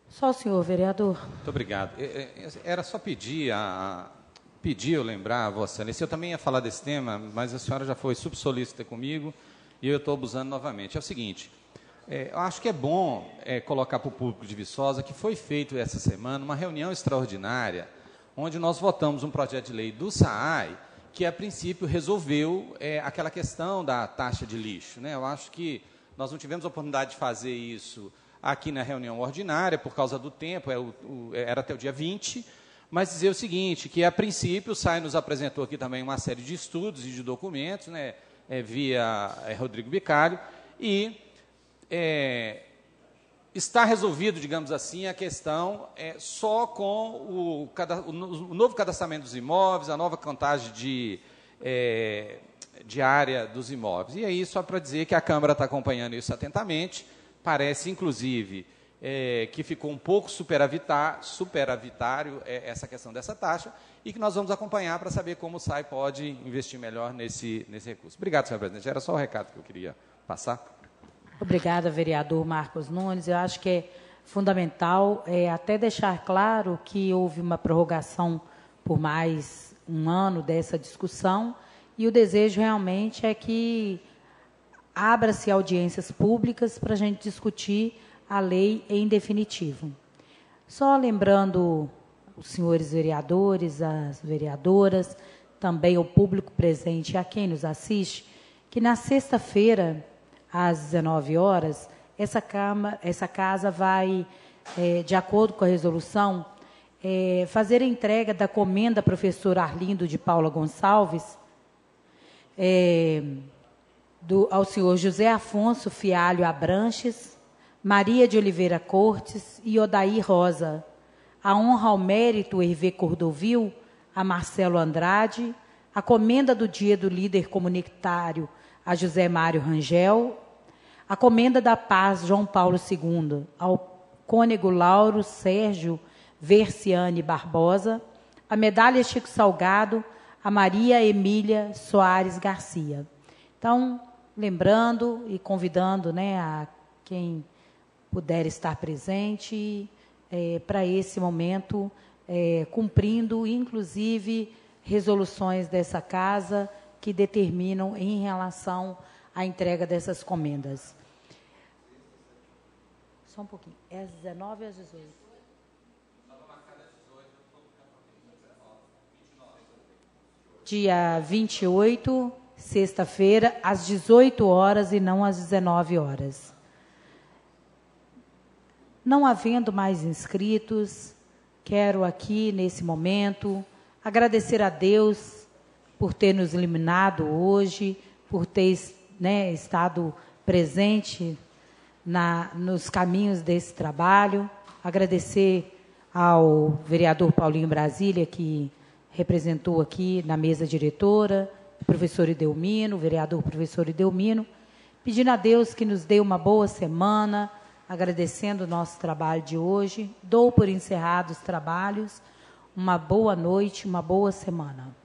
Só o senhor, vereador. Muito obrigado. Era só pedir eu lembrar a Vossa Excelência. Eu também ia falar desse tema, mas a senhora já foi subsolícita comigo e eu estou abusando novamente. É o seguinte, eu acho que é bom colocar para o público de Viçosa que foi feito essa semana uma reunião extraordinária onde nós votamos um projeto de lei do SAAI que, a princípio, resolveu aquela questão da taxa de lixo, né? Eu acho que nós não tivemos a oportunidade de fazer isso aqui na reunião ordinária, por causa do tempo, era até o dia 20, mas dizer o seguinte, que, a princípio, o SAAI nos apresentou aqui também uma série de estudos e de documentos, né, via Rodrigo Bicalho, e está resolvido, digamos assim, a questão só com o novo cadastramento dos imóveis, a nova contagem de área dos imóveis. E aí, só para dizer que a Câmara está acompanhando isso atentamente, parece, inclusive, que ficou um pouco superavitário essa questão dessa taxa e que nós vamos acompanhar para saber como o SAAI pode investir melhor nesse recurso. Obrigado, senhor presidente. Era só o recado que eu queria passar. Obrigada, vereador Marcos Nunes. Eu acho que é fundamental até deixar claro que houve uma prorrogação por mais um ano dessa discussão e o desejo realmente é que abra-se audiências públicas para a gente discutir a lei em definitivo. Só lembrando os senhores vereadores, as vereadoras, também o público presente e a quem nos assiste, que na sexta-feira, às 19 horas, essa casa vai, de acordo com a resolução, fazer a entrega da comenda professor Arlindo de Paula Gonçalves, ao senhor José Afonso Fialho Abranches, Maria de Oliveira Cortes e Odair Rosa. A honra ao mérito Hervé Cordovil, a Marcelo Andrade, a comenda do dia do líder comunitário a José Mário Rangel, a comenda da paz João Paulo II, ao cônego Lauro Sérgio Versiane Barbosa, a medalha Chico Salgado, a Maria Emília Soares Garcia. Então, lembrando e convidando, né, a quem puder estar presente para esse momento, cumprindo, inclusive, resoluções dessa casa que determinam em relação à entrega dessas comendas. Só um pouquinho. É às 19 ou às 18? Dia 28, sexta-feira, às 18 horas e não às 19 horas. Não havendo mais inscritos, quero aqui, nesse momento, agradecer a Deus por ter nos iluminado hoje, por ter estado presente nos caminhos desse trabalho. Agradecer ao vereador Paulinho Brasília, que representou aqui na mesa diretora, o professor Idelmino, o vereador professor Idelmino, pedindo a Deus que nos dê uma boa semana, agradecendo o nosso trabalho de hoje. Dou por encerrados os trabalhos. Uma boa noite, uma boa semana.